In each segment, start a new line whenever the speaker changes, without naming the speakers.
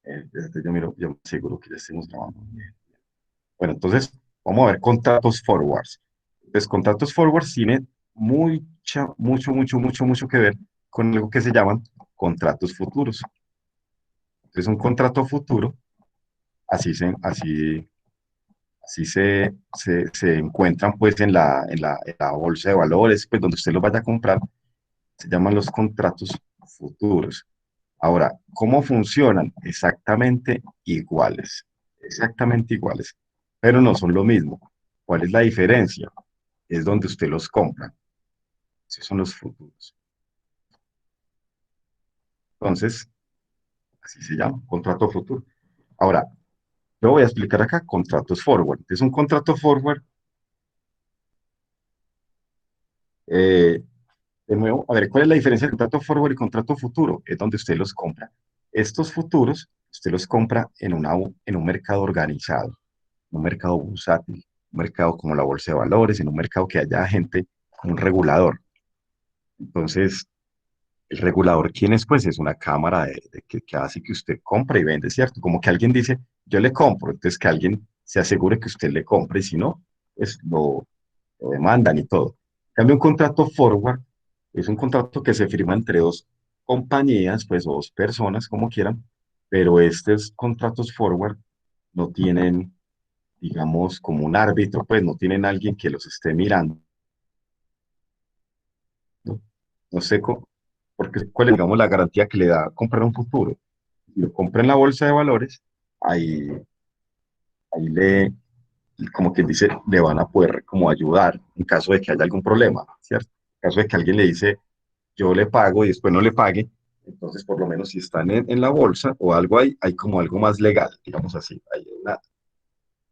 yo me aseguro que ya estemos grabando. Bien. Bueno, entonces vamos a ver contratos forwards. Entonces, contratos forwards tienen mucho que ver con algo que se llaman contratos futuros. Entonces, un contrato futuro, así se encuentran pues en la bolsa de valores, pues donde usted los vaya a comprar, se llaman los contratos futuros. Ahora, ¿cómo funcionan? Exactamente iguales, pero no son lo mismo. ¿Cuál es la diferencia? Es donde usted los compra. Esos son los futuros. Entonces, así se llama, contrato futuro. Ahora, yo voy a explicar acá contratos forward. Es un contrato forward. eh, de nuevo, a ver, ¿cuál es la diferencia entre contrato forward y contrato futuro? Es donde usted los compra. Estos futuros, usted los compra en un mercado organizado, un mercado bursátil, un mercado como la bolsa de valores, en un mercado que haya gente, un regulador. Entonces, el regulador, ¿quién es? Pues es una cámara que hace que usted compre y vende, ¿cierto? Como que alguien dice, yo le compro, entonces que alguien se asegure que usted le compre y si no, pues lo demandan y todo. En cambio, un contrato forward es un contrato que se firma entre dos compañías, pues o dos personas, como quieran, pero estos contratos forward no tienen, digamos, como un árbitro, pues no tienen alguien que los esté mirando. No, no sé porque cuál es, digamos, la garantía que le da comprar un futuro. Si lo compra en la bolsa de valores, ahí como quien dice, le van a poder como ayudar en caso de que haya algún problema, ¿cierto? En caso de que alguien le dice, yo le pago y después no le pague, entonces por lo menos si están en la bolsa o algo hay como algo más legal, digamos así,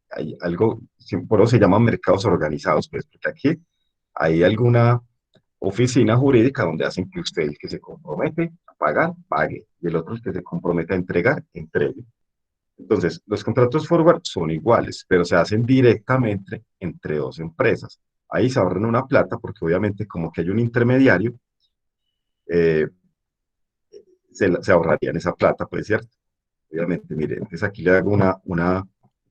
hay algo, por eso se llaman mercados organizados, pues, porque aquí hay alguna oficina jurídica donde hacen que usted, el que se compromete a pagar, pague, y el otro, el que se compromete a entregar, entregue. Entonces, los contratos forward son iguales, pero se hacen directamente entre dos empresas. Ahí se ahorran una plata porque obviamente como que hay un intermediario, eh, se ahorrarían esa plata, pues cierto. Obviamente, mire, entonces aquí le hago un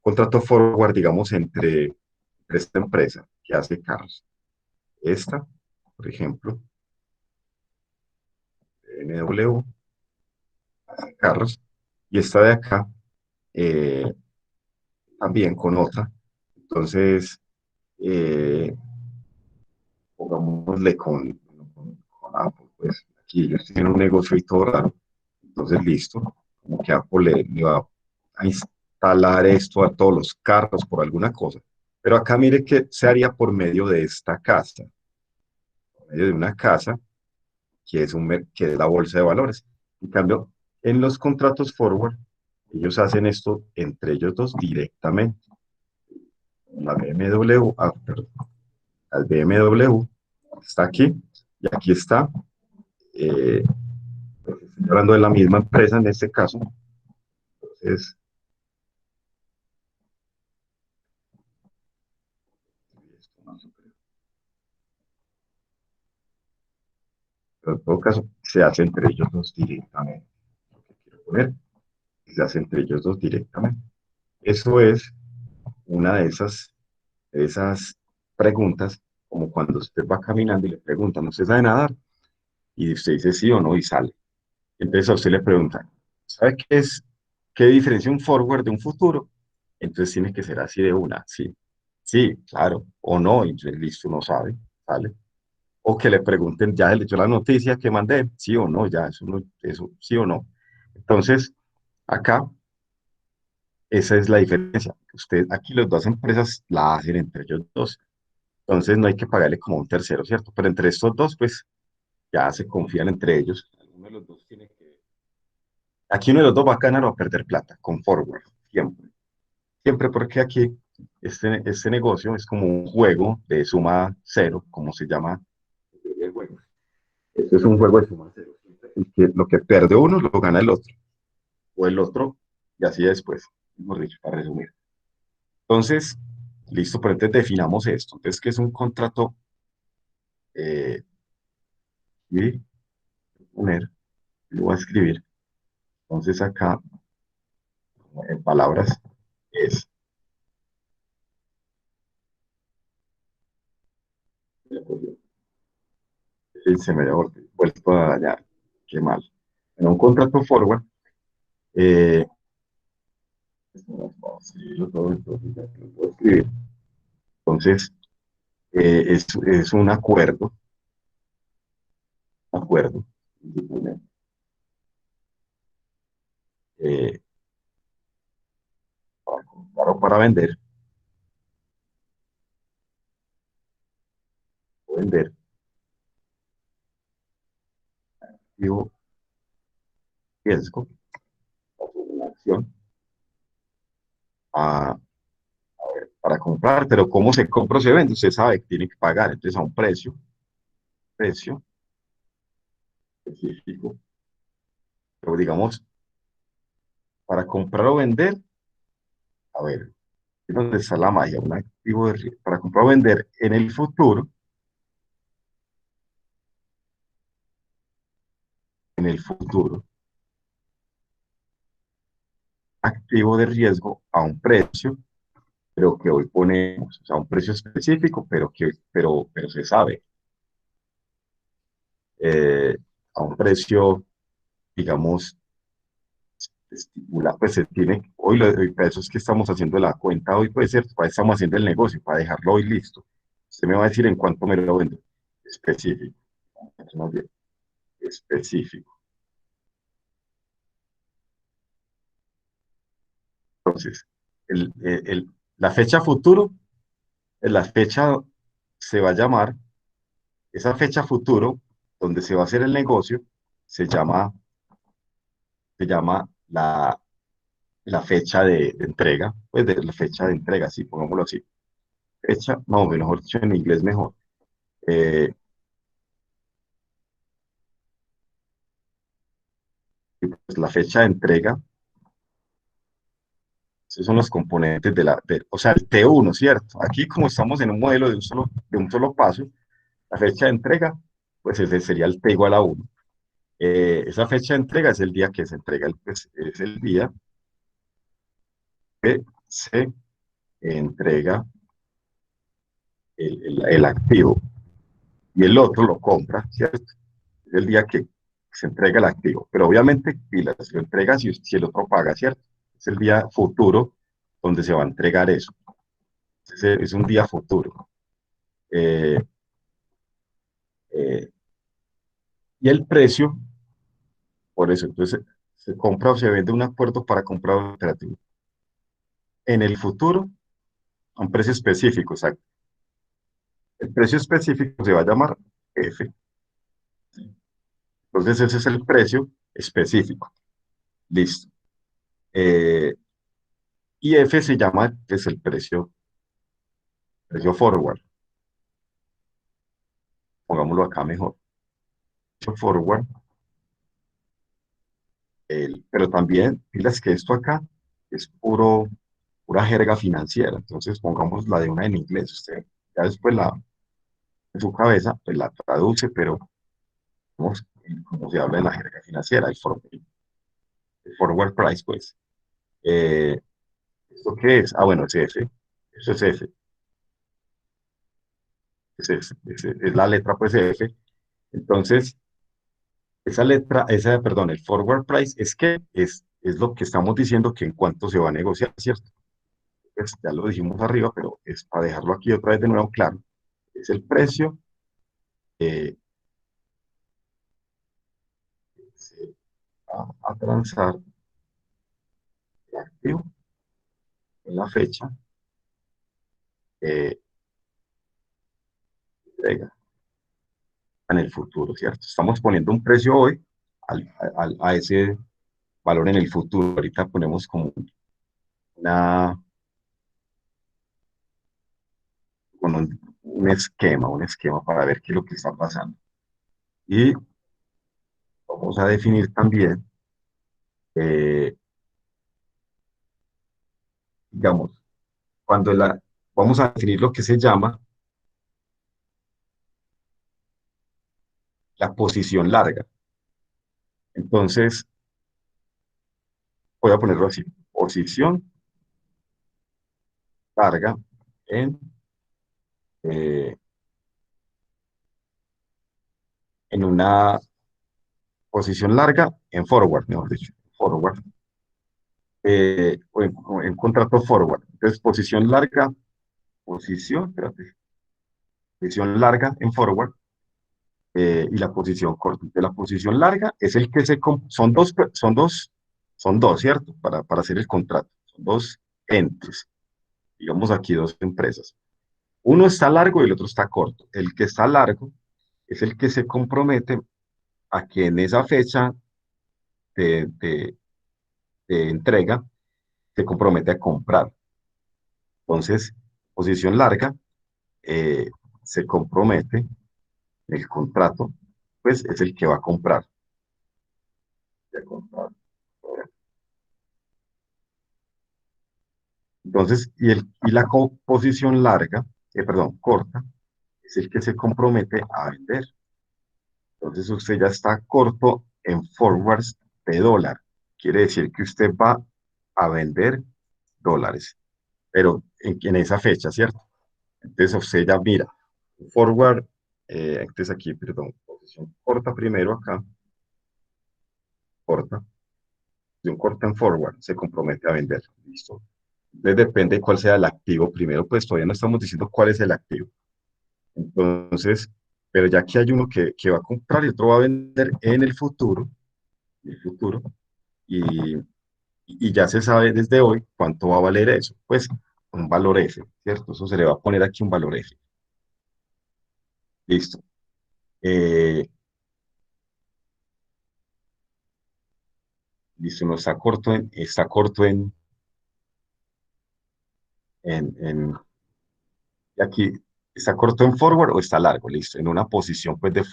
contrato forward, digamos, entre esta empresa que hace carros. Esta, por ejemplo, BMW, hace carros, y esta de acá eh, también con otra. Entonces, eh, pongámosle con Apple, pues aquí ellos tienen un negocio y todo raro. Entonces, listo, como que Apple le va a instalar esto a todos los carros por alguna cosa. Pero acá mire que se haría por medio de esta casa, por medio de una casa que es la bolsa de valores. En cambio, en los contratos forward, ellos hacen esto entre ellos dos directamente. La BMW, perdón, el BMW está aquí y aquí está. eh, Estoy hablando de la misma empresa en este caso. Entonces, pero en todo caso, se hace entre ellos dos directamente. Lo que quiero poner, se hace entre ellos dos directamente. Eso es una de esas preguntas, como cuando usted va caminando y le preguntan, ¿usted sabe nadar? Y usted dice sí o no y sale. Entonces a usted le preguntan, ¿sabe qué diferencia un forward de un futuro? Entonces tiene que ser así de una, sí, sí, claro, o no, y entonces listo, no sabe, sale. O que le pregunten, ya le echó la noticia que mandé, sí o no, ya, eso, no, eso sí o no. Entonces, acá, esa es la diferencia. Usted, aquí las dos empresas la hacen entre ellos dos. Entonces, no hay que pagarle como un tercero, ¿cierto? Pero entre estos dos, pues, ya se confían entre ellos. Uno de los dos tiene que... Aquí uno de los dos va a ganar o a perder plata, con forward, siempre. Siempre porque aquí este negocio es como un juego de suma cero, como se llama el juego. Esto es un juego de suma cero. Lo que pierde uno lo gana el otro, o el otro, y así después, mejor dicho, para resumir. Entonces, listo, pero entonces definamos esto. Entonces, ¿qué es un contrato? Eh, y poner, lo voy a escribir. Entonces, acá, en palabras, es, se me había vuelto a dañar, qué mal. En un contrato forward, eh, vamos a escribirlo todo, entonces ya que lo puedo escribir. Entonces, es un acuerdo, eh, para comprar o para vender, o vender, activo, riesgo, una acción, a, para comprar, pero ¿cómo se compra o se vende? Usted sabe que tiene que pagar, entonces a un precio específico, pero digamos, para comprar o vender, a ver, ¿es donde está la magia? Un activo para comprar o vender en el futuro, activo de riesgo a un precio, pero que hoy ponemos, o sea, un precio específico, pero se sabe, eh, a un precio, digamos, estipula, pues se tiene, hoy para eso es que estamos haciendo la cuenta, hoy puede ser, para eso estamos haciendo el negocio, para dejarlo hoy listo. Usted me va a decir en cuánto me lo vende, específico, más bien, específico. Entonces, la fecha futuro, la fecha se va a llamar, esa fecha futuro, donde se va a hacer el negocio, se llama, se llama la fecha de entrega, pues de la fecha de entrega, sí, pongámoslo así. Fecha, no, mejor dicho en inglés mejor. Eh, pues la fecha de entrega, esos son los componentes o sea, el T1, ¿cierto? Aquí como estamos en un modelo de un solo paso, la fecha de entrega, pues ese sería el T igual a 1. Esa fecha de entrega es el día que se entrega, pues, es el día que se entrega el activo y el otro lo compra, ¿cierto? Es el día que se entrega el activo. Pero obviamente, pilas, lo entrega si el otro paga, ¿cierto? Es el día futuro donde se va a entregar eso. Es un día futuro. Eh, eh, y el precio, por eso, entonces, se compra o se vende un acuerdo para comprar un operativo. En el futuro, a un precio específico, exacto. El precio específico se va a llamar F. Entonces, ese es el precio específico. Listo. Eh, y F se llama, pues, el precio forward. Pongámoslo acá mejor. Precio forward. Pero también, pilas que esto acá es pura jerga financiera. Entonces, pongamos la de una en inglés. Usted ya después en su cabeza, pues la traduce, pero vamos, como se habla de la jerga financiera, el forward price, pues. Eh, ¿Esto qué es? Ah, bueno, es F. Eso es F. Es la letra, pues, F. Entonces, esa letra, perdón, el forward price es lo que estamos diciendo que en cuánto se va a negociar, ¿cierto? Pues ya lo dijimos arriba, pero es para dejarlo aquí otra vez de nuevo claro. Es el precio que se va a transar el activo en la fecha de entrega en el futuro, ¿cierto? Estamos poniendo un precio hoy a ese valor en el futuro. Ahorita ponemos como una, con un esquema para ver qué es lo que está pasando. Y vamos a definir también, eh, digamos, cuando vamos a definir lo que se llama la posición larga. Entonces, voy a ponerlo así, posición larga en, eh, en una posición larga en forward, mejor dicho, forward, o en contrato forward. Entonces, espérate, posición larga en forward y la posición corta. De la posición larga es el que son dos, ¿cierto? Para hacer el contrato. Son dos entes, digamos aquí dos empresas. Uno está largo y el otro está corto. El que está largo es el que se compromete a que en esa fecha de, de- de entrega se compromete a comprar. Entonces, posición larga eh, se compromete, el contrato, pues es el que va a comprar. Ya comprar. Entonces, y la posición larga, perdón, corta, es el que se compromete a vender. Entonces, usted ya está corto en forwards de dólar. Quiere decir que usted va a vender dólares, pero en esa fecha, ¿cierto? Entonces, usted ya mira, forward, entonces aquí, perdón, posición corta primero acá, corta, posición corta en forward, se compromete a vender. Listo. Entonces, depende de cuál sea el activo primero, pues todavía no estamos diciendo cuál es el activo. Entonces, pero ya que hay uno que va a comprar y otro va a vender en el futuro, y, y ya se sabe desde hoy cuánto va a valer eso. Pues un valor F, ¿cierto? Eso se le va a poner aquí un valor F. Listo. Eh, listo, no está corto en, y aquí, ¿está corto en forward o está largo? Listo, en una posición pues de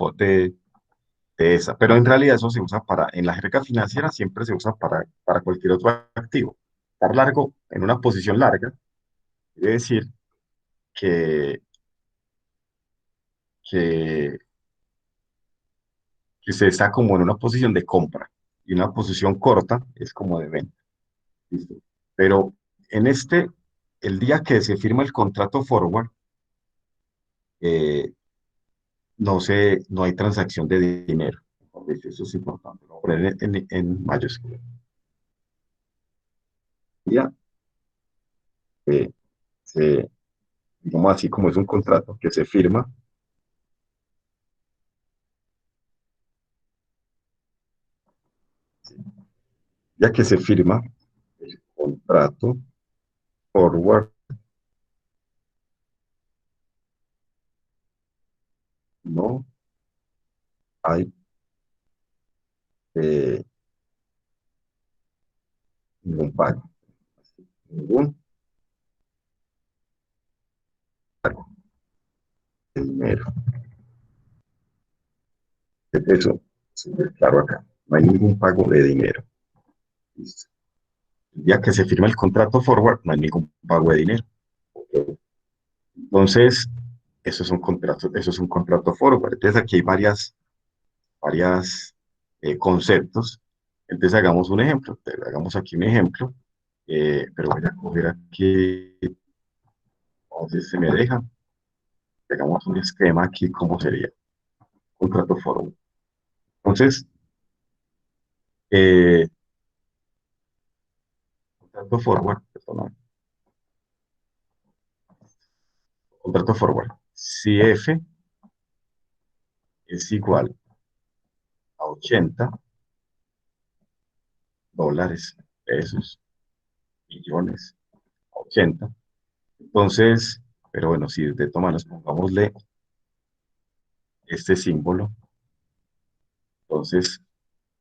esa. Pero en realidad eso se usa en la jerga financiera siempre se usa para cualquier otro activo. Estar largo en una posición larga quiere decir que, que, que usted está como en una posición de compra y una posición corta es como de venta. ¿Listo? Pero en el día que se firma el contrato forward, eh, no hay transacción de dinero. Eso es importante. Lo voy a poner en mayúscula. Ya, eh, se, digamos así como es un contrato que se firma, ya que se firma el contrato forward, no hay eh, ningún pago, ningún pago de dinero. Eso, súper claro acá. No hay ningún pago de dinero. Listo. El día que se firma el contrato forward, no hay ningún pago de dinero. Ok. Entonces, eso es un contrato forward. Entonces, aquí hay varias conceptos. Entonces, hagamos un ejemplo. Hagamos aquí un ejemplo. Pero voy a coger aquí, a ver si se me deja. Hagamos un esquema aquí, ¿cómo sería? Contrato forward. Entonces, eh, contrato forward, perdón, contrato forward. Si F es igual a $80, pesos, millones, 80. Entonces, pero bueno, si de todas maneras pongámosle este símbolo, entonces,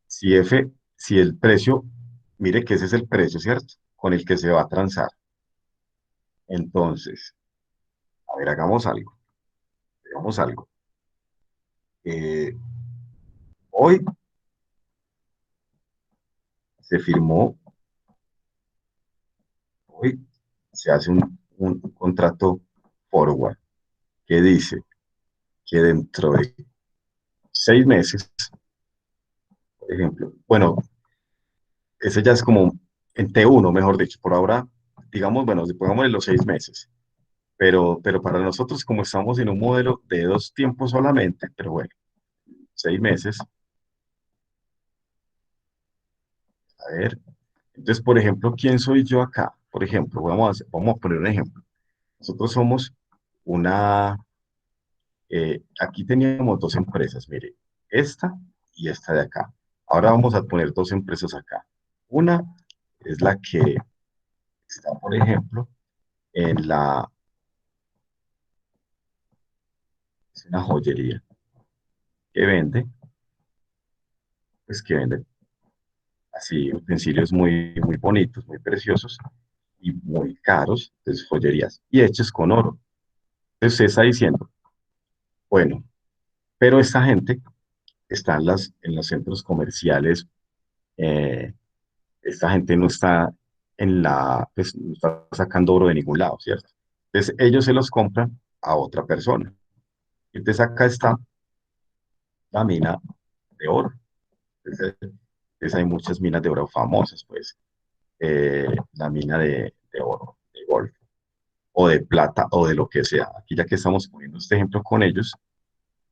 si el precio, mire que ese es el precio, ¿cierto? Con el que se va a transar. Entonces, a ver, hagamos algo. Eh, hoy se firmó, hoy se hace un contrato forward que dice que dentro de 6 meses, por ejemplo, bueno, ese ya es como en T1, mejor dicho, por ahora, digamos, bueno, pongámosle los 6 meses, pero para nosotros, como estamos en un modelo de 2 tiempos solamente, pero bueno, 6 meses, a ver, entonces, por ejemplo, ¿quién soy yo acá? Por ejemplo, vamos a poner un ejemplo. Nosotros somos una, aquí teníamos dos empresas, mire, esta y esta de acá. Ahora vamos a poner dos empresas acá. Una es la que está, por ejemplo, es una joyería que vende, pues que vende así utensilios muy, muy bonitos, muy preciosos y muy caros, entonces joyerías, y hechos con oro. Entonces usted está diciendo, bueno, pero esta gente está en los centros comerciales, eh, esta gente no está pues no está sacando oro de ningún lado, ¿cierto? Entonces ellos se los compran a otra persona. Entonces acá está la mina de oro. Entonces hay muchas minas de oro famosas, pues. La mina de oro, de golf, o de plata, o de lo que sea. Aquí ya que estamos poniendo este ejemplo con ellos,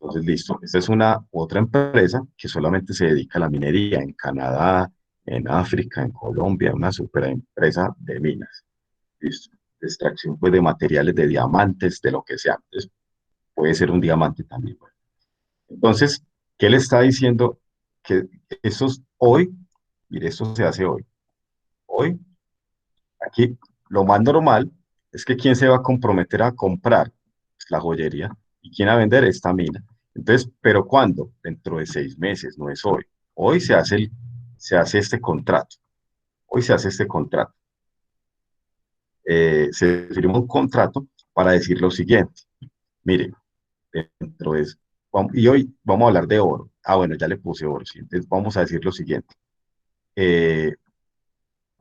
entonces listo. Esta es una otra empresa que solamente se dedica a la minería en Canadá, en África, en Colombia, una super empresa de minas. Listo. De extracción pues, de materiales, de diamantes, de lo que sea. Entonces, puede ser un diamante también. Bueno. Entonces, ¿qué le está diciendo? Que eso es hoy, mire, esto se hace hoy. Hoy, aquí, lo más normal es que quién se va a comprometer a comprar pues, la joyería y quién a vender esta mina. Entonces, ¿pero cuándo? Dentro de 6 meses, no es hoy. Hoy se hace este contrato. Hoy se hace este contrato. Se firma un contrato para decir lo siguiente. Mire, dentro de eso, y hoy vamos a hablar de oro. Ah, bueno, ya le puse oro. ¿Sí? Entonces, vamos a decir lo siguiente. Eh,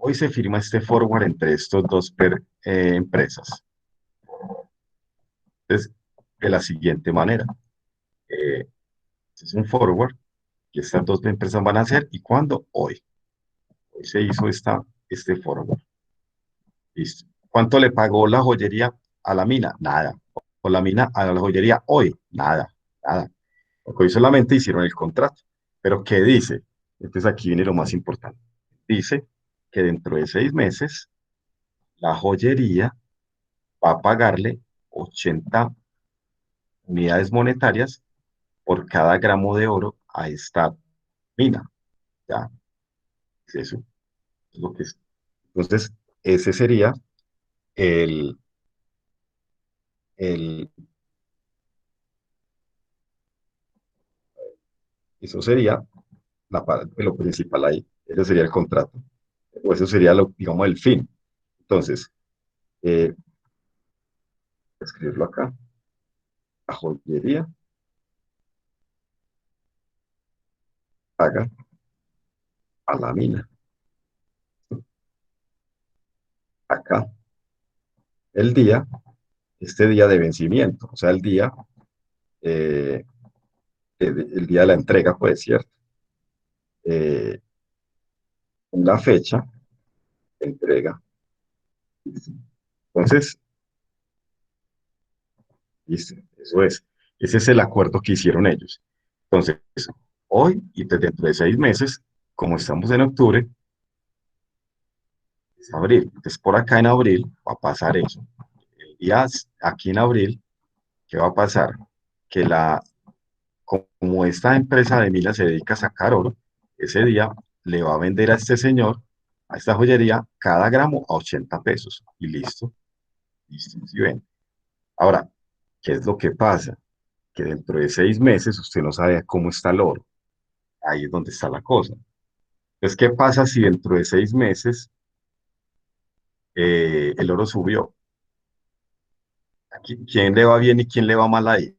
Hoy se firma este forward entre estos dos empresas. Entonces, de la siguiente manera. Eh, es un forward que estas dos empresas van a hacer. ¿Y cuándo? Hoy. Hoy se hizo este forward. Listo. ¿Cuánto le pagó la joyería a la mina? Nada. O la mina a la joyería hoy. Nada. Nada. Porque hoy solamente hicieron el contrato. Pero ¿qué dice? Entonces aquí viene lo más importante. Dice que dentro de 6 meses la joyería va a pagarle 80 unidades monetarias por cada gramo de oro a esta mina. Ya, es eso es lo que es. Entonces, ese sería el, el, eso sería lo principal ahí. Ese sería el contrato. O eso sería, digamos, el fin. Entonces, voy a escribirlo acá. La joyería paga a la mina. Acá, el día, este día de vencimiento, o sea, eh, el día de la entrega, pues, ¿cierto? Eh, la fecha de entrega. Entonces, listo, eso es. Ese es el acuerdo que hicieron ellos. Entonces, hoy y pues dentro de 6 meses, como estamos en octubre, es abril. Entonces, por acá en abril va a pasar eso. Aquí en abril, ¿qué va a pasar? Que como esta empresa de Mila se dedica a sacar oro, ese día le va a vender a este señor, a esta joyería, cada gramo a 80 pesos. Y listo, listo, ¿sí ven? Ahora, ¿qué es lo que pasa? Que dentro de 6 meses usted no sabe cómo está el oro. Ahí es donde está la cosa. Entonces, ¿qué pasa si dentro de 6 meses el oro subió? ¿Quién le va bien y quién le va mal ahí?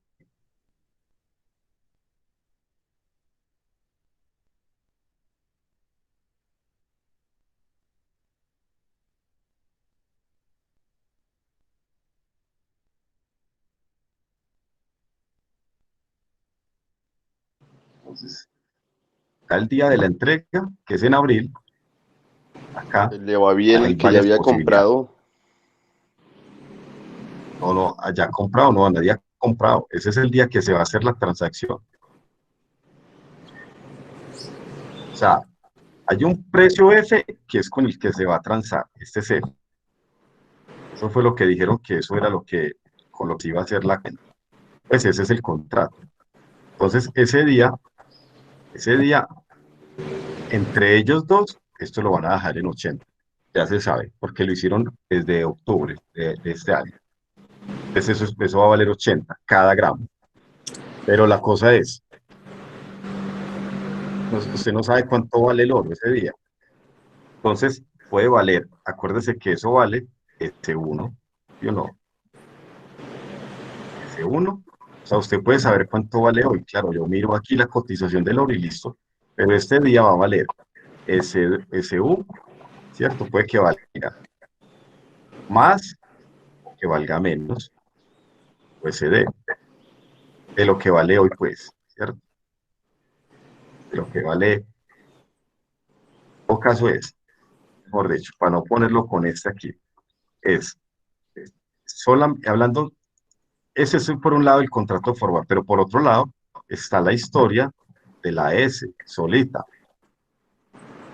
Entonces, está el día de la entrega, que es en abril, Acá
Le va bien
hay
el que ya
varias
había
posibilidades.
comprado.
No, no, haya comprado, no, nadie ha comprado. Ese es el día que se va a hacer la transacción. O sea, hay un precio F que es con el que se va a transar. Este es F. Eso fue lo que dijeron que eso era lo que con lo que iba a hacer la gente. Pues ese es el contrato. Entonces, ese día, entre ellos dos, esto lo van a dejar en 80. Ya se sabe, porque lo hicieron desde octubre de este año. Entonces, eso va a valer 80 cada gramo. Pero la cosa es, usted no sabe cuánto vale el oro ese día. Entonces, puede valer, acuérdese que eso vale S1, ¿sí o no? S1. O sea, usted puede saber cuánto vale hoy. Claro, yo miro aquí la cotización del oro y listo. Pero este día va a valer SU, ¿cierto? Puede que valga más o que valga menos, USD, de lo que vale hoy, pues, ¿cierto? De lo que vale, o caso es, mejor dicho, para no ponerlo con este aquí, es hablando, ese es por un lado el contrato forward, pero por otro lado está la historia de la S solita,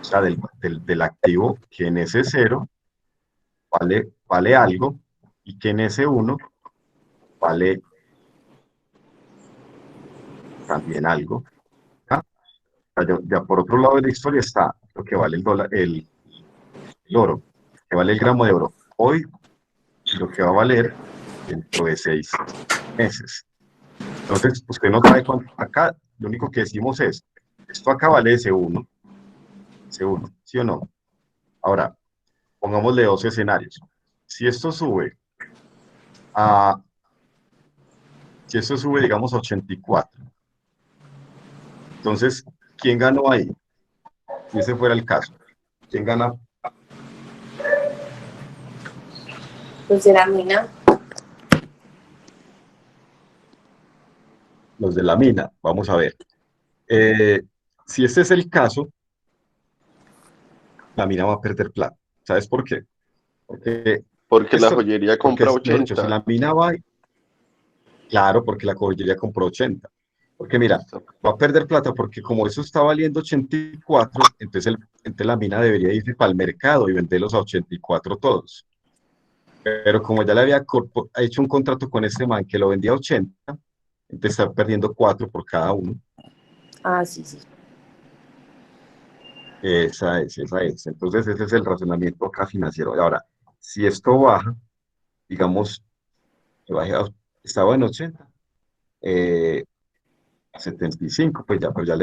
o sea, del activo que en ese cero vale algo y que en ese uno vale también algo. ¿Ah? Ya por otro lado de la historia está lo que vale el dólar, el oro, que vale el gramo de oro hoy y lo que va a valer dentro de 6 meses. Entonces, usted no sabe cuánto. Acá lo único que decimos es, esto acá vale ese uno, ¿sí o no? Ahora, pongámosle dos escenarios. Si esto sube a, si esto sube, digamos, a 84, entonces, ¿quién ganó ahí? Si ese fuera el caso, ¿quién gana?
Pues de la mina.
Los de la mina. Vamos a ver. Eh, si este es el caso, la mina va a perder plata. ¿Sabes por qué? Porque
Porque la
esto,
joyería
porque
compra
es, mejor dicho, si
80.
la mina va, claro, porque la joyería compró 80. Porque mira,
Listo.
va a perder plata porque como eso está valiendo 84, entonces la mina debería irse para el mercado y venderlos a 84 todos. Pero como ya le había hecho un contrato con este man que lo vendía a 80, entonces está perdiendo 4 por cada uno.
Ah, sí, sí.
Esa es. Entonces ese es el razonamiento acá financiero. Y ahora, si esto baja, digamos, que estaba en 80, eh, a 75, pues ya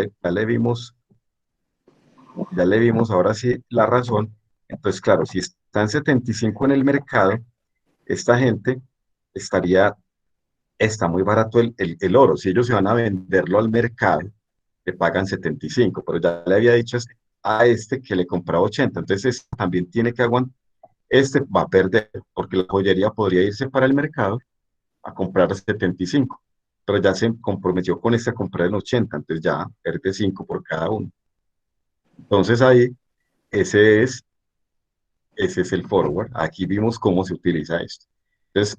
le vimos ahora sí la razón. Entonces, claro, si están 75 en el mercado, esta gente estaría, está muy barato el oro. Si ellos se van a venderlo al mercado, le pagan 75, pero ya le había dicho a este que le compraba 80, entonces también tiene que aguantar, este va a perder, porque la joyería podría irse para el mercado a comprar 75, pero ya se comprometió con este a comprar en 80, entonces ya pierde 5 por cada uno. Entonces ahí, ese es, ese es el forward. Aquí vimos cómo se utiliza esto. Entonces,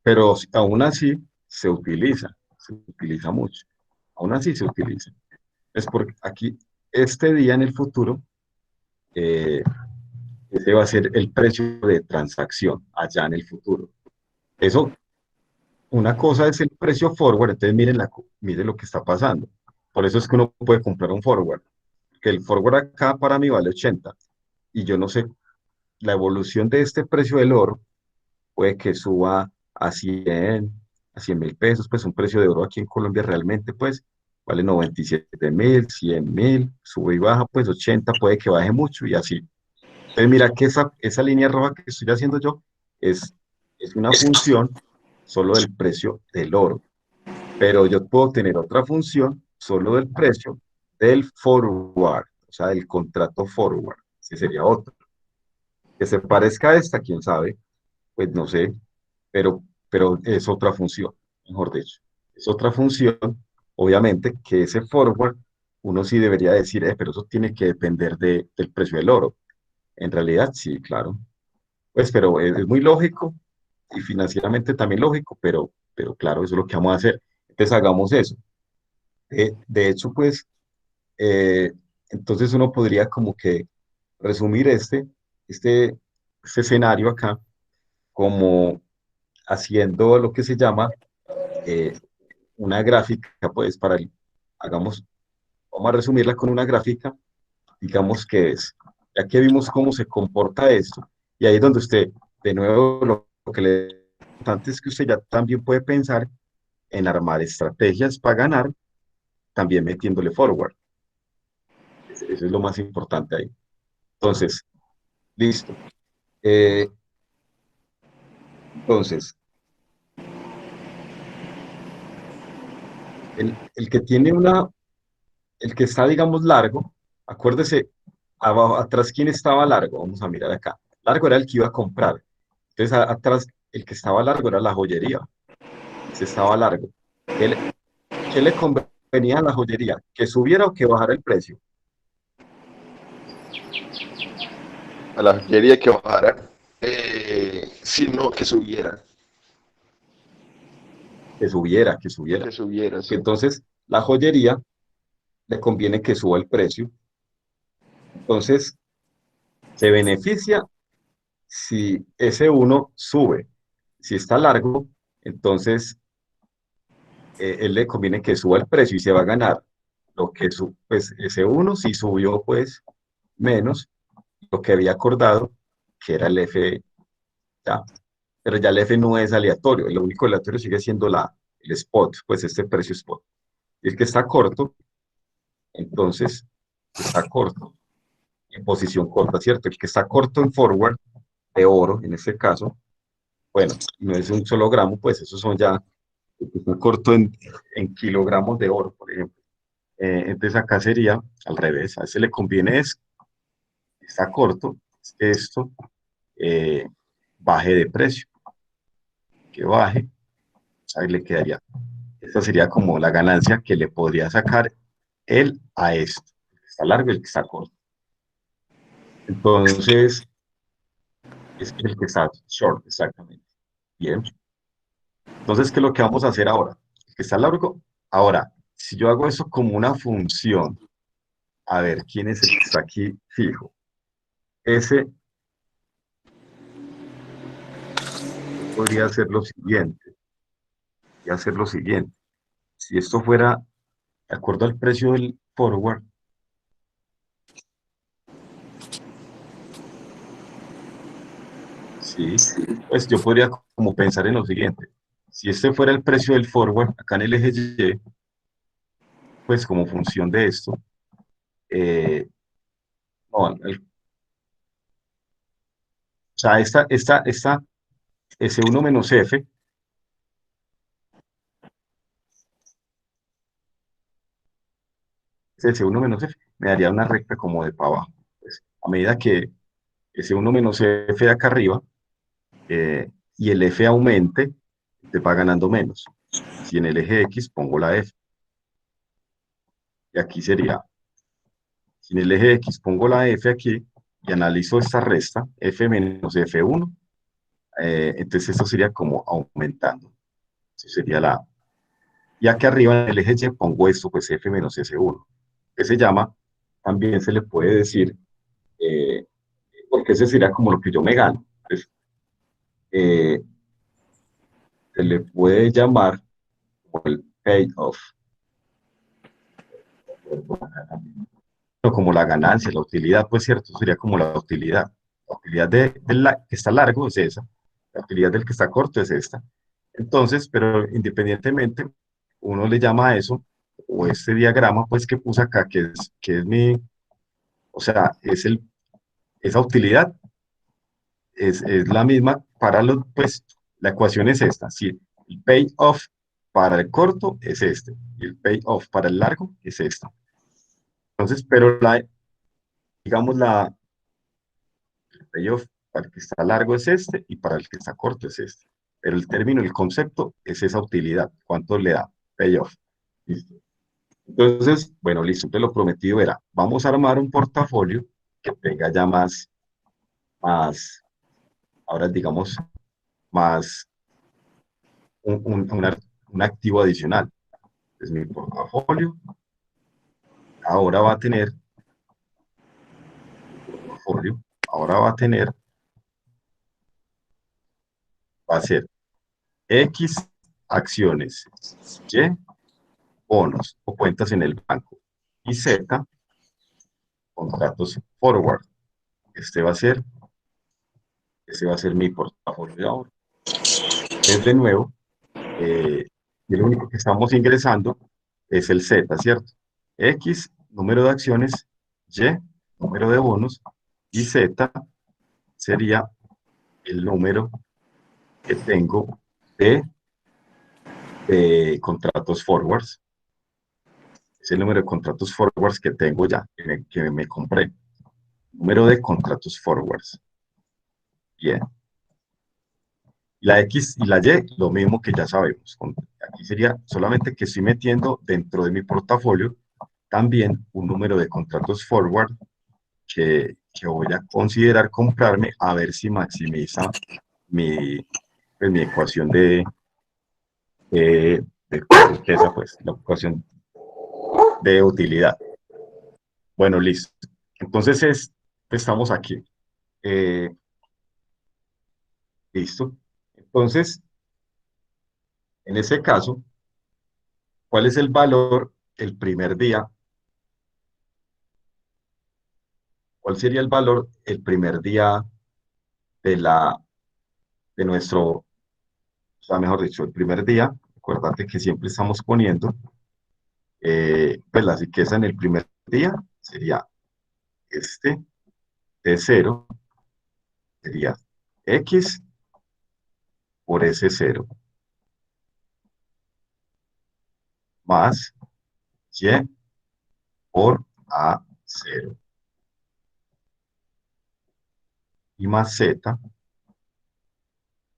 pero aún así se utiliza mucho. Aún así se utiliza. Es porque aquí, este día en el futuro, eh, ese va a ser el precio de transacción allá en el futuro. Eso, una cosa es el precio forward, entonces miren lo que está pasando. Por eso es que uno puede comprar un forward, que el forward acá para mí vale 80 y yo no sé, la evolución de este precio del oro puede que suba a 100 mil pesos, pues un precio de oro aquí en Colombia realmente pues vale 97.000, 100.000, sube y baja, pues 80 puede que baje mucho y así. Entonces mira que esa línea roja que estoy haciendo yo es, es una función solo del precio del oro, pero yo puedo tener otra función solo del precio del forward, o sea, del contrato forward, ese sería otro. Que se parezca a esta, quién sabe, pues no sé, pero es otra función, mejor dicho. Es otra función, obviamente, que ese forward, uno sí debería decir, pero eso tiene que depender del precio del oro. En realidad, sí, claro. Pues, pero es muy lógico y financieramente también lógico, pero claro, eso es lo que vamos a hacer. Entonces, hagamos eso. De hecho, pues, eh, entonces uno podría como que resumir este, este escenario acá como haciendo lo que se llama eh, una gráfica, pues, hagamos, vamos a resumirla con una gráfica, digamos que es, ya que vimos cómo se comporta esto, y ahí es donde usted, de nuevo, lo que le importante es que usted ya también puede pensar en armar estrategias para ganar, también metiéndole forward. Eso es lo más importante ahí. Entonces, listo. Eh, entonces, el que tiene el que está, digamos, largo, acuérdese, abajo, atrás, ¿quién estaba largo? Vamos a mirar acá. Largo era el que iba a comprar. Entonces, atrás, el que estaba largo era la joyería. Se estaba largo. ¿Qué le, qué le convenía a la joyería? ¿Que subiera o que bajara el precio?
A la joyería que bajara. Sí, no, que subiera.
Que subiera, que subiera.
Que subiera,
Porque
sí.
entonces, la joyería le conviene que suba el precio. Entonces, se beneficia si ese uno sube. Si está largo, entonces él le conviene que suba el precio y se va a ganar lo que pues ese uno si subió pues menos lo que había acordado, que era el F ya. Pero ya el F no es aleatorio, el único aleatorio sigue siendo el spot, pues este precio spot. Y el que está corto, entonces está corto, en posición corta, ¿cierto? El que está corto en forward de oro, en este caso, bueno, no es un solo gramo, pues esos son ya, el que está corto en kilogramos de oro, por ejemplo. Entonces acá sería al revés, a ese le conviene está corto, es que esto eh, baje de precio, que baje, ahí le quedaría. Esta sería como la ganancia que le podría sacar él a esto, el que está largo y el que está corto. Entonces, es el que está short, exactamente. Bien. Entonces, ¿qué es lo que vamos a hacer ahora? El que está largo, ahora, si yo hago eso como una función, a ver, ¿quién es el que está aquí fijo? Ese yo podría hacer lo siguiente, y hacer lo siguiente. Si esto fuera de acuerdo al precio del forward, sí, pues yo podría como pensar en lo siguiente. Si este fuera el precio del forward, acá en el eje Y, pues como función de esto, no, o sea, esta S1 menos F, ese S1 menos F, me daría una recta como de para abajo. Pues, a medida que S1 menos F de acá arriba y el F aumente, te va ganando menos. Si en el eje X pongo la F, y aquí sería, si en el eje X pongo la F aquí y analizo esta resta, F menos F1, entonces esto sería como aumentando. Eso sería la A. Y aquí arriba en el eje Y pongo esto, pues F menos S1, que se llama, también se le puede decir, eh, porque ese sería como lo que yo me gano. Pues, eh, se le puede llamar como el payoff, o como la ganancia, la utilidad, pues cierto, sería como la utilidad. La utilidad que está largo es esa, la utilidad del que está corto es esta. Entonces, pero independientemente, uno le llama a eso, o este diagrama, pues que puse acá, que es o sea, esa utilidad es la misma para pues la ecuación es esta, si el payoff para el corto es este, y el payoff para el largo es esta. Entonces, pero digamos, el payoff para el que está largo es este y para el que está corto es este. Pero el término, el concepto es esa utilidad. ¿Cuánto le da? Payoff. ¿Listo? Entonces, bueno, listo. Te lo prometido era, vamos a armar un portafolio que tenga ya más. más, ahora digamos, más un activo adicional. Es mi portafolio. Ahora va a tener, portafolio, ahora va a ser X acciones, Y bonos o cuentas en el banco y Z contratos forward. Este va a ser, este va a ser mi portafolio de ahora. Entonces, de nuevo, y lo único que estamos ingresando es el Z, ¿cierto? X, número de acciones, Y, número de bonos, y Z sería el número que tengo de, de contratos forwards. Es el número de contratos forwards que tengo ya, que me compré. Número de contratos forwards. Bien. La X y la Y, lo mismo que ya sabemos. Aquí sería solamente que estoy metiendo dentro de mi portafolio también un número de contratos forward que voy a considerar comprarme a ver si maximiza mi, pues, mi ecuación de riqueza, pues, la ecuación de utilidad. Bueno, listo. Entonces estamos aquí. Eh, listo. Entonces, en ese caso, ¿cuál es el valor el primer día? ¿Cuál sería el valor el primer día de de nuestro, o sea, mejor dicho, el primer día? Acuérdate que siempre estamos poniendo, pues la riqueza en el primer día sería este de cero, sería X por ese cero, más Y por A cero, y más Z,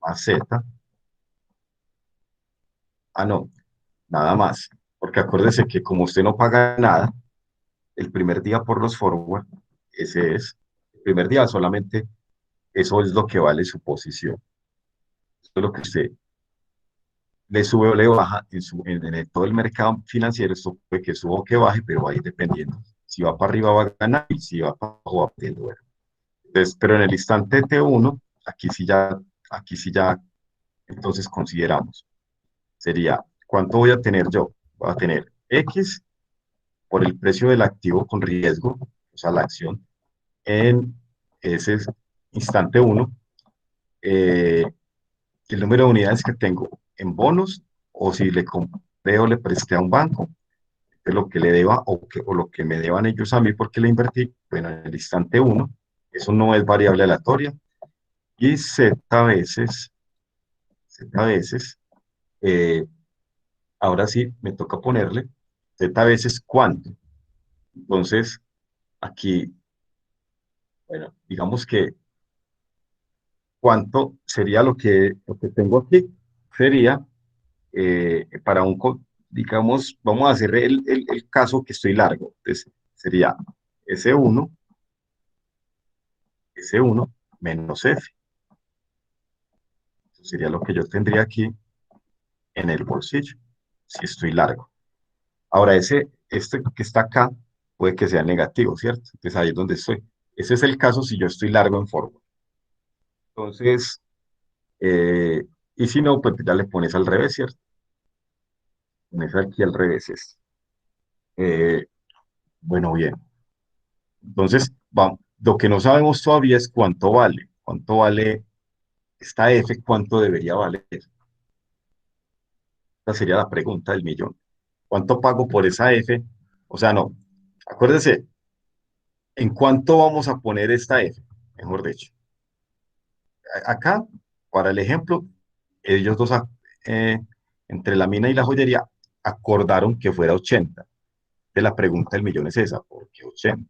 más Z, no, nada más, porque acuérdese que como usted no paga nada, el primer día por los forward, ese es, el primer día solamente, eso es lo que vale su posición. Eso es lo que usted le sube o le baja en todo el mercado financiero. Esto puede que suba o que baje, pero va a ir dependiendo. Si va para arriba va a ganar y si va para abajo va perdiendo. Bueno, entonces, pero en el instante T1, aquí sí ya, entonces consideramos. Sería, ¿cuánto voy a tener yo? Voy a tener X por el precio del activo con riesgo, o sea, la acción, en ese instante 1, el número de unidades que tengo en bonos, o si le compré o le presté a un banco, de lo que le deba o lo que me deban ellos a mí porque le invertí, bueno, en el instante 1, eso no es variable aleatoria, y Z veces, eh, ahora sí me toca ponerle Z veces cuánto. Entonces, aquí, bueno, digamos que cuánto sería lo que tengo aquí, sería para digamos, vamos a hacer el caso que estoy largo. Entonces, sería S1, S1 menos F. Eso sería lo que yo tendría aquí en el bolsillo, si estoy largo. Ahora, este que está acá puede que sea negativo, ¿cierto? Entonces, ahí es donde estoy. Ese es el caso si yo estoy largo en forward. Entonces, y si no, pues ya le pones al revés, ¿cierto? Pones aquí al revés. Eh, bueno, bien. Entonces, lo que no sabemos todavía es cuánto vale. ¿Cuánto vale esta F? ¿Cuánto debería valer? Esa sería la pregunta del millón. ¿Cuánto pago por esa F? O sea, no. Acuérdese, ¿en cuánto vamos a poner esta F? Mejor dicho. Acá, para el ejemplo, ellos dos, eh, entre la mina y la joyería, acordaron que fuera 80. De la pregunta del millón es esa, ¿por qué 80?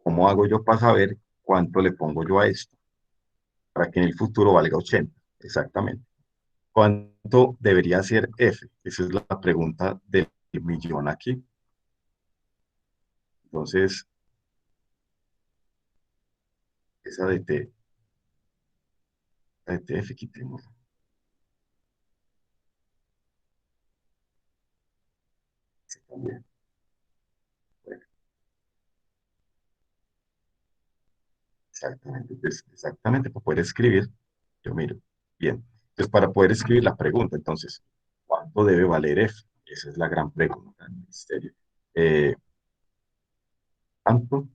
¿Cómo hago yo para saber cuánto le pongo yo a esto? Para que en el futuro valga 80, exactamente. ¿Cuánto debería ser F? Esa es la pregunta del millón aquí. Entonces, esa de T. La ETF, quitemos. Sí, también. Bueno, exactamente, pues, exactamente, para poder escribir, yo miro. Bien. Entonces, para poder escribir la pregunta, entonces, ¿cuánto debe valer F? Esa es la gran pregunta del misterio. Eh, ¿Cuánto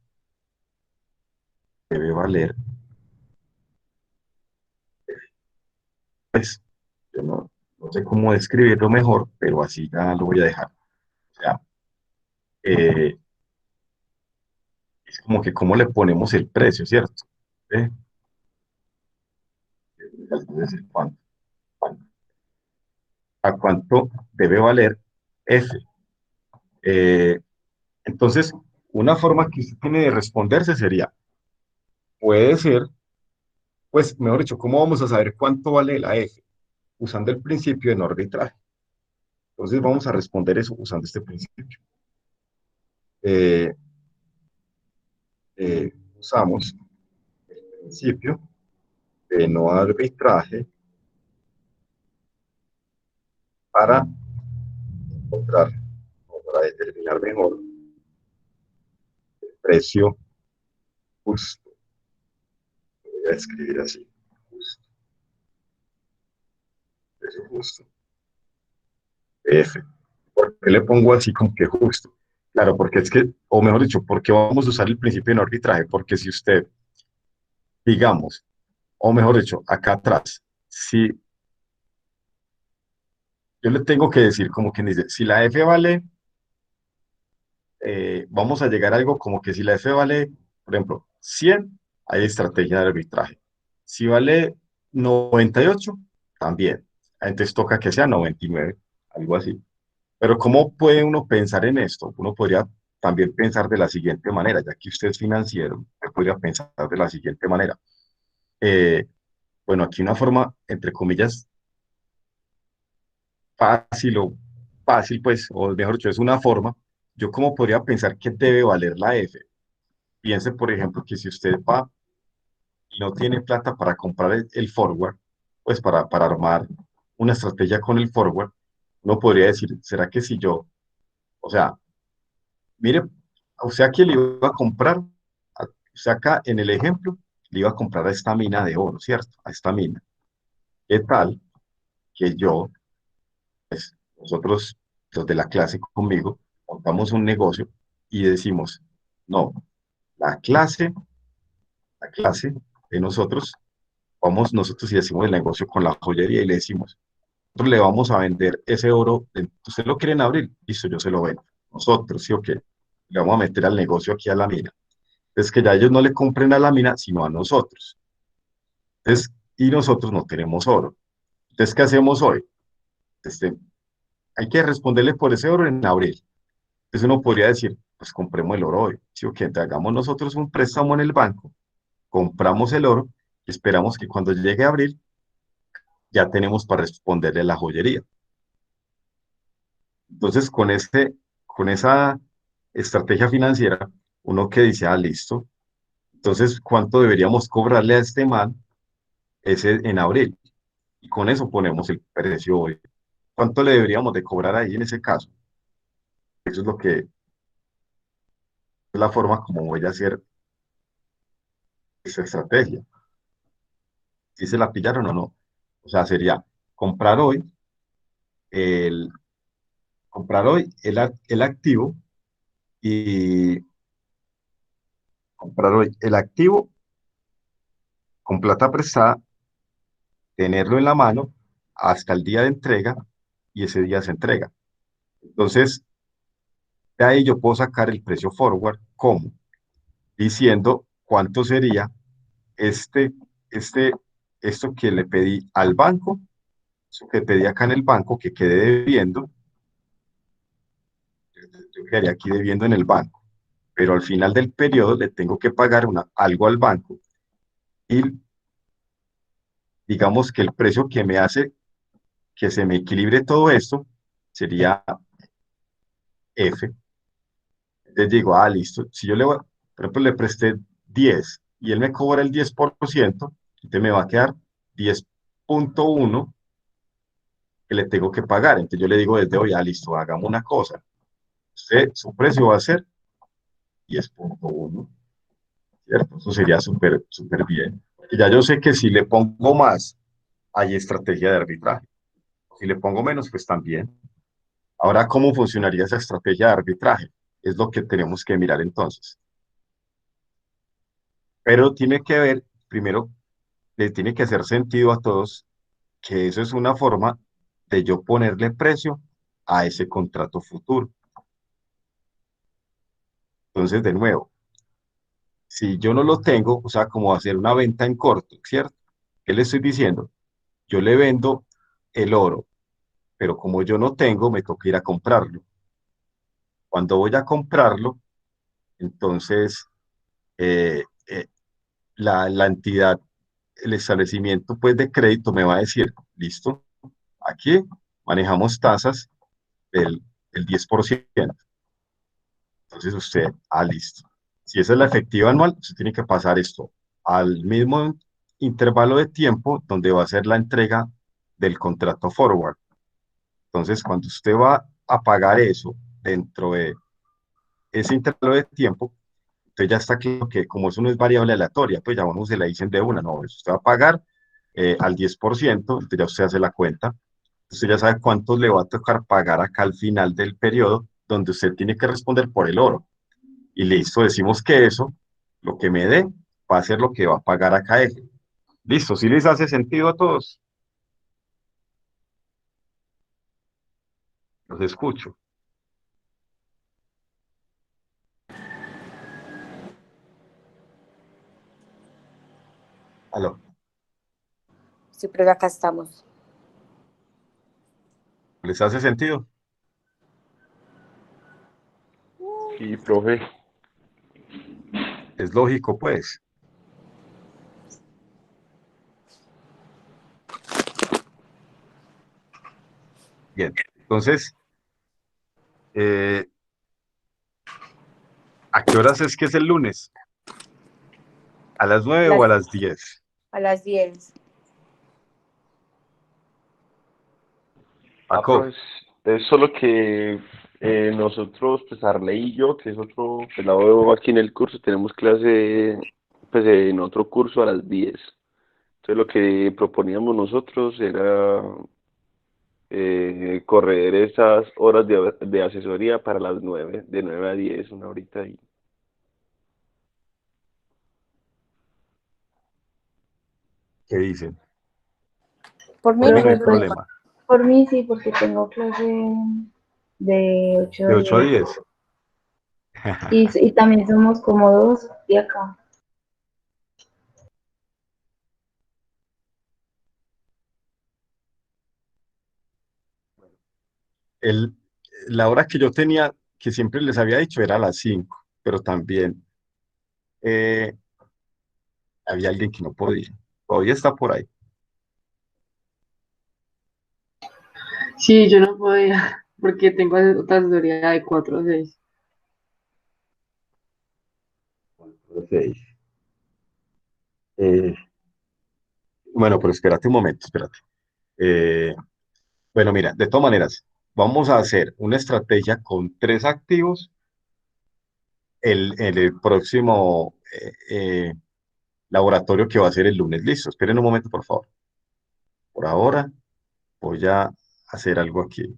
debe valer? Pues, yo no sé cómo describirlo mejor, pero así ya lo voy a dejar. O sea, eh, es como que cómo le ponemos el precio, ¿cierto? ¿Eh? Entonces, ¿a cuánto debe valer F? Eh, entonces, una forma que usted tiene de responderse sería, puede ser, pues, mejor dicho, ¿cómo vamos a saber cuánto vale la F? Usando el principio de no arbitraje. Entonces, vamos a responder eso usando este principio. Eh, Usamos el principio de no arbitraje para encontrar o para determinar mejor el precio justo. Voy a escribir así, justo, precio justo, F. ¿Por qué le pongo así como que justo? Claro, porque es que, o mejor dicho, porque vamos a usar el principio de no arbitraje, porque si usted, digamos, o mejor dicho, acá atrás, si yo le tengo que decir como quien dice, si la F vale, vamos a llegar a algo como que si la F vale, por ejemplo, 100, hay estrategia de arbitraje. Si vale 98, también. Entonces toca que sea 99, algo así. Pero ¿cómo puede uno pensar en esto? Uno podría también pensar de la siguiente manera, ya que usted es financiero, usted podría pensar de la siguiente manera. Eh, bueno, aquí una forma, entre comillas, fácil o fácil, pues, o mejor dicho, es una forma. Yo cómo podría pensar que debe valer la F. Piense, por ejemplo, que si usted va y no tiene plata para comprar el forward, pues para armar una estrategia con el forward, uno podría decir, ¿será que si yo, o sea, mire, o sea que le iba a comprar, o sea, acá en el ejemplo, le iba a comprar a esta mina de oro, ¿cierto? A esta mina. ¿Qué tal que yo, nosotros, los de la clase conmigo, montamos un negocio y decimos, no, la clase, la clase de nosotros, vamos nosotros y decimos el negocio con la joyería y le decimos, nosotros le vamos a vender ese oro, ¿usted lo quiere en abril? Listo, yo se lo vendo. Nosotros, ¿sí o qué? Le vamos a meter al negocio aquí a la mina. Es que ya ellos no le compren a la mina, sino a nosotros. Entonces, y nosotros no tenemos oro. Entonces, ¿qué hacemos hoy? Este, hay que responderle por ese oro en abril. Entonces uno podría decir, pues compremos el oro hoy. Si o que hagamos nosotros un préstamo en el banco, compramos el oro y esperamos que cuando llegue abril ya tenemos para responderle a la joyería. Entonces, con esa estrategia financiera, uno que dice, ah, listo. Entonces, ¿cuánto deberíamos cobrarle a este man ese en abril? Y con eso ponemos el precio hoy. ¿Cuánto le deberíamos de cobrar ahí en ese caso? Eso es lo que es la forma como voy a hacer esa estrategia. Si se la pillaron o no. O sea, sería comprar hoy el, comprar hoy el activo y comprar hoy el activo con plata prestada, tenerlo en la mano hasta el día de entrega y ese día se entrega. Entonces, de ahí yo puedo sacar el precio forward como diciendo cuánto sería este, este, esto que le pedí al banco, eso que pedí acá en el banco, que quede debiendo, yo quedaría aquí debiendo en el banco, pero al final del periodo le tengo que pagar algo al banco y digamos que el precio que me hace que se me equilibre todo esto sería F. Entonces digo, ah, listo, si yo le voy, por ejemplo, le presté 10 y él me cobra el 10%, entonces me va a quedar 10.1 que le tengo que pagar. Entonces yo le digo desde hoy, listo, hagamos una cosa. Usted, su precio va a ser 10.1, ¿cierto? Eso sería súper, súper bien. Porque ya yo sé que si le pongo más, hay estrategia de arbitraje. Si le pongo menos, pues también. Ahora, ¿cómo funcionaría esa estrategia de arbitraje? Es lo que tenemos que mirar entonces. Pero tiene que ver, primero, le tiene que hacer sentido a todos que eso es una forma de yo ponerle precio a ese contrato futuro. Entonces, de nuevo, si yo no lo tengo, o sea, como hacer una venta en corto, ¿cierto? ¿Qué le estoy diciendo? Yo le vendo el oro, pero como yo no tengo, me toca ir a comprarlo. Cuando voy a comprarlo, entonces eh, la entidad, el establecimiento pues de crédito me va a decir, listo, aquí manejamos tasas del 10%. Entonces usted, listo. Si esa es la efectiva anual, usted tiene que pasar esto al mismo intervalo de tiempo donde va a ser la entrega del contrato forward. Entonces, cuando usted va a pagar eso dentro de ese intervalo de tiempo, entonces ya está claro que como eso no es variable aleatoria, pues ya uno se la dicen de una, no, usted va a pagar al 10%, entonces ya usted hace la cuenta, usted ya sabe cuánto le va a tocar pagar acá al final del periodo, donde usted tiene que responder por el oro. Y listo, decimos que eso, lo que me dé, va a ser lo que va a pagar acá él. Listo, ¿sí les hace sentido a todos? Los escucho. ¿Aló?
Sí, pero acá estamos.
¿Les hace sentido?
Sí, profe.
Es lógico, pues. Bien, entonces, eh, ¿a qué horas es que es el lunes? ¿A las 9 o a
Las,
las 10?
a las 10.
Paco,
Profe, es solo que nosotros, pues Arley y yo, que es otro pelado aquí en el curso, tenemos clase pues en otro curso a las 10. Entonces lo que proponíamos nosotros era correr esas horas de asesoría para las 9 de 9 a 10 una horita ahí.
¿qué dicen?
Por
Por
mí
mí no hay
ningún
Profe, pues
problema.
problema.
por mí sí, porque tengo clase de 8 a
De 8 a
10.
10.
Y también somos como dos de acá.
El, la hora que yo tenía, que siempre les había dicho, era a las 5, pero también eh, había alguien que no podía. Todavía está por ahí.
Sí, yo no podía, porque tengo otra asesoría de 4 a 6.
Seis. Eh, bueno, pero espérate un momento, espérate. Eh, bueno, mira, de todas maneras, vamos a hacer una estrategia con 3 activos el próximo laboratorio que va a ser el lunes. Listo, esperen un momento, por favor. Por ahora voy a hacer algo aquí.